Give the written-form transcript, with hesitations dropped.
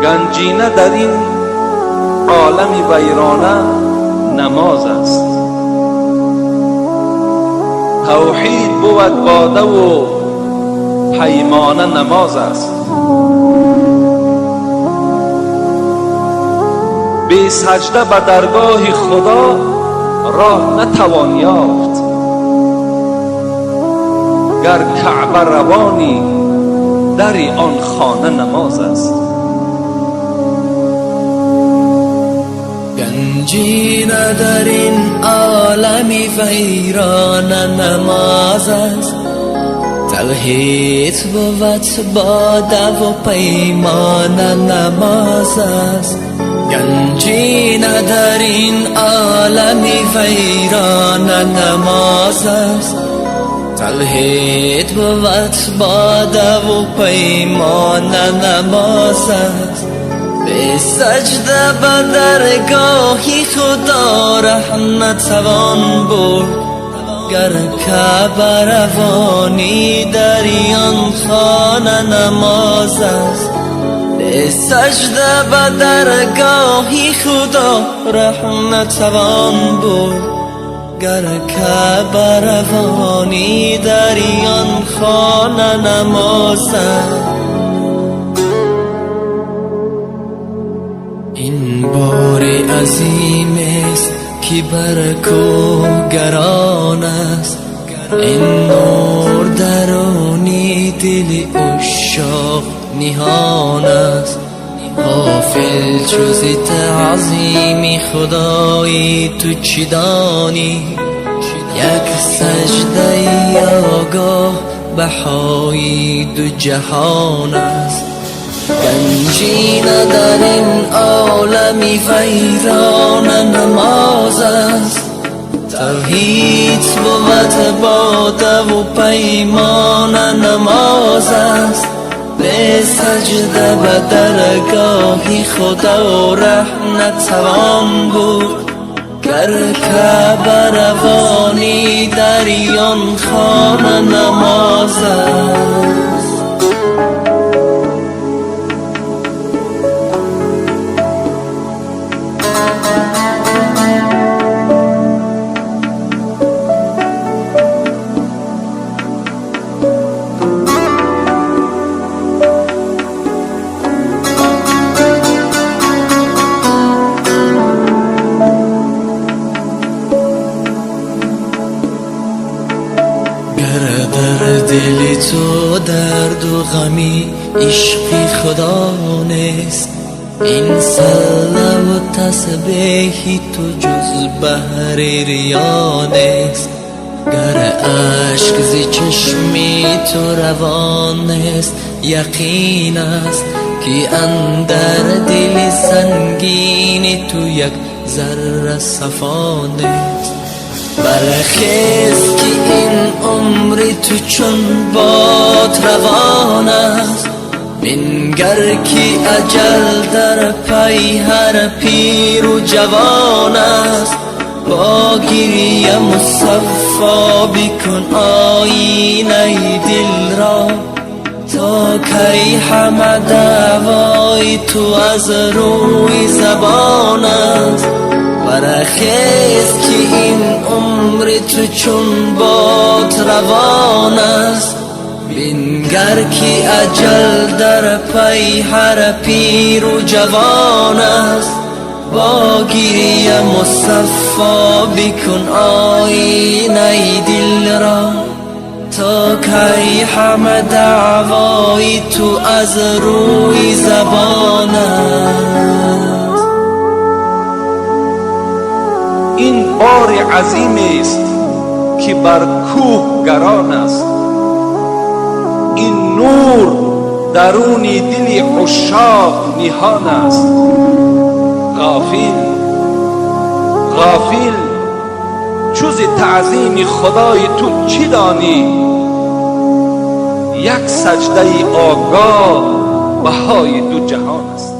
گنجینه در این عالم ویرانه نماز است. توحید بود باده و پیمانه نماز است. بی سجده به درگاه خدا راه نتوان یافت. گر کعبه روانی در آن خانه نماز است. گنجینه در این عالم ویران نماز است. توحید بود باده و پیمان نماز است. گنجینه در این عالم ویران نماز است. توحید بود باده و پیمان نماز است. به سجده به درگاهی خدا ره نتوان برد. گر کعبه روانی در آن خانه نماز است. به سجده به درگاهی خدا ره نتوان برد. گر کعبه روانی در آن خانه نماز است. این بار عظیم است که بر کوه گران است. این نور درونی دل عشاق نهان است. غافل جز تعظیم خدای تو چی دانی؟ یک سجده آگاه بهای دو جهان است. گنجینه در این عالم ویران نماز است. توحید بود باده و پیمان نماز است. به سجده به درگاهی خدا ره نتوان برد. گر کعبه روانی در آن خانه نماز است. در دل تو درد و غمی عشق خدا نیست. این صله و تسبیح تو جز بحر ریا نیست. گر عشق ز چشمی تو روان نیست. یقین است که اندر دل سنگین تو یک ذره صفا نیست. برخیز که این عمر تو چون باد روان است. بنگر که اجل در پی هر پیر و جوان است. با گریه مصفا بکن آینه دل را. تا کی همه دعوای تو از روی زبان است. برخیز که این عمر تو چون باد روان است. بنگر که اجل در پی هر پیر و جوان است. با گریه مصفا بکن آینه دل را. تا کی همه دعوای تو از روی زبان است. این بار عظیم است که بر کوه گران است. این نور درونی دل عشاق نهان است. غافل جز تعظیم خدای تو چی دانی؟ یک سجده آگاه بهای دو جهان است.